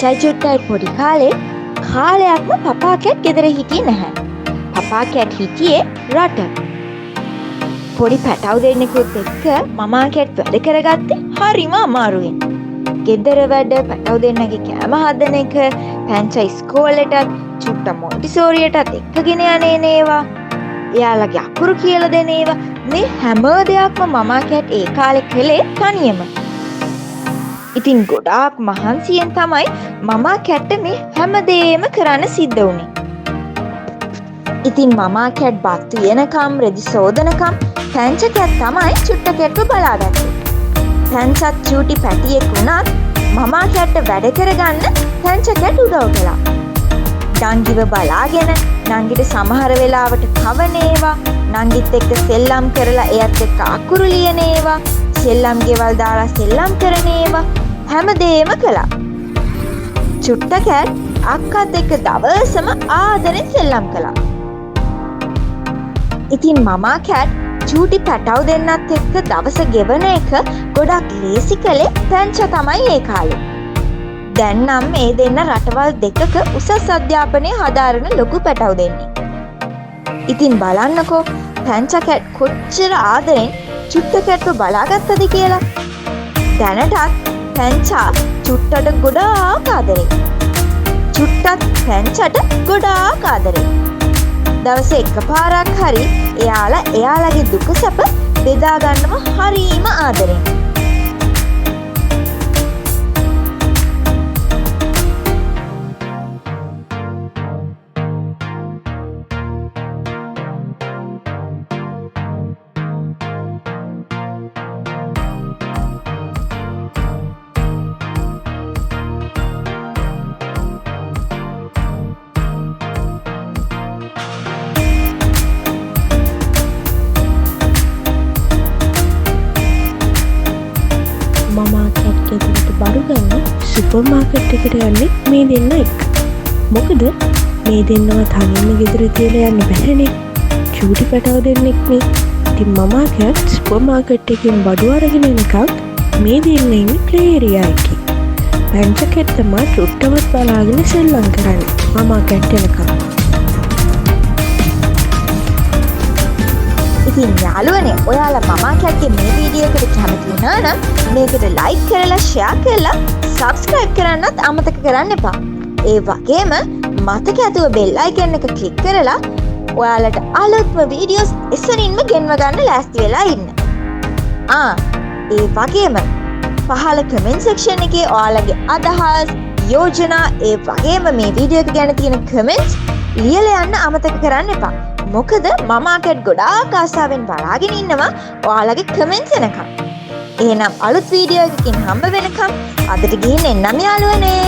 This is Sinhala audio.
පැංචයි චුට්ටයි පොඩි කාලයක්ම පපා කැට් ගෙදර හිටියේ නැහැ. පපා කැට් හිටියේ රට. පොඩි පැටව් දෙන්නෙකුත් එක්ක මමා කැට් වැඩ කරගත්තේ හරිම අමාරුවෙන්. ගෙදර වැඩ, පැටව් දෙන්නගේ කෑම හදන එක, පැංචයි ඉස්කෝලේටත් චුට්ට මොන්ටිසෝරියටත් එක්කගෙන යන්නේ ඒවා. එයාලගේ අකුරු කියලා දෙන ඒවා, මේ හැම දෙයක්ම මමා කැට් ඒ කාලේ කළේ තනියම. ඉතින් ගොඩාක් මහන්සියෙන් තමයි මමා කැට්ට මේ හැමදේම කරන්න සිද්ධ වුණේ. ඉතින් මමා කැට් බත් උයනකම්, රෙදි සෝදනකම් පැංච කැට් තමයි චුට්ට කැට්ව බලාගත්තේ. පැංචත් චූටි පැටියෙක් වුණත් මමා කැට්ට වැඩ කරගන්න පැංච කැට් උදව් කළා. නංගිව බලාගෙන, නංගිට සමහර වෙලාවට කවන ඒවා, නංගිත් එක්ක සෙල්ලම් කරලා එයත් එක්ක අකුරු ලියන ඒවා, සෙල්ලම් ගෙවල් දාලා සෙල්ලම් කරන ඒවා හැමදේම කළා. චුට්ට කැට් අක්කත් එක්ක දවසම ආදරෙන් සෙල්ලම් කළා. ඉතින් මමා කැට් චූටි පැටව් දෙන්නත් එක්ක දවස ගෙවන එක ගොඩක් ලේසි කළේ පැංච තමයි ඒ කාලේ. දැන් නම් මේ දෙන්න රටවල් දෙකක උසස් අධ්‍යාපනය හදාරන ලොකු පැටව් දෙන්නේ. ඉතින් බලන්නකෝ පැංච කැට් කොච්චර ආදරෙන් චුට්ට කැට්ව බලාගත්තද කියලා. දැනටත් පැංචා චුට්ටට ගොඩාක් ආදරේ. චුට්ටත් පැංචට ගොඩාක් ආදරේ. දවසේ එකපාරක් හරි එයාලගේ දුක සැප බෙදා ගන්නම හරීම ආදරෙන්. මමා කැට් ගෙදරට බඩු ගන්න සුපර් මාකට් එකට යන්නේ මේ දෙන්න එක්ක. මොකද මේ දෙන්නව තනියම ගෙදර තියලා යන්න බැහැනේ. චූටි පැටව දෙන්නෙක්නේ. ඉතින් මමා කැට් සුපර් මාකට් එකෙන් බඩු අරගෙන එනකම් මේ දෙන්න ඉන්නේ ප්ලේ ඒරියා එකේ. පැංච කැට් තමයි චුට්ටවත් බලාගෙන සෙල්ලම් කරන්නේ මමා කැට් එනකම්. ඉතින් යාළුවනේ, ඔයාලා මමා කැට්ගේ මේ වීඩියෝ එකට කැමති වුණා නම් මේකට ලයික් කරලා, ෂෙයා කරලා, සබ්ස්ක්‍රයිබ් කරන්නත් අමතක කරන්න එපා. ඒ වගේම මතක ඇතුව බෙල් අයිකන් එක ක්ලික් කරලා ඔයාලට අලුත්ම වීඩියෝස් එසනින්ම ගෙන්ව ගන්න ලෑස්ති වෙලා ඉන්න. ඒ වගේම පහළ කමෙන්ට් සෙක්ෂන් එකේ ඔයාලගේ අදහස්, යෝජනා, ඒ වගේම මේ වීඩියෝ එක ගැන තියෙන කමෙන්ට්ස් ලියලා යන්න අමතක කරන්න එපා. මොකද මමා කැට් ගොඩාක් ආසාවෙන් බලාගෙන ඉන්නවා ඔයාලගේ කමෙන්ට්ස් එනකම්. එහෙනම් අලුත් වීඩියෝ එකකින් හම්බ වෙනකම් අදට ගිහින් එන්නම් යාළුවනේ.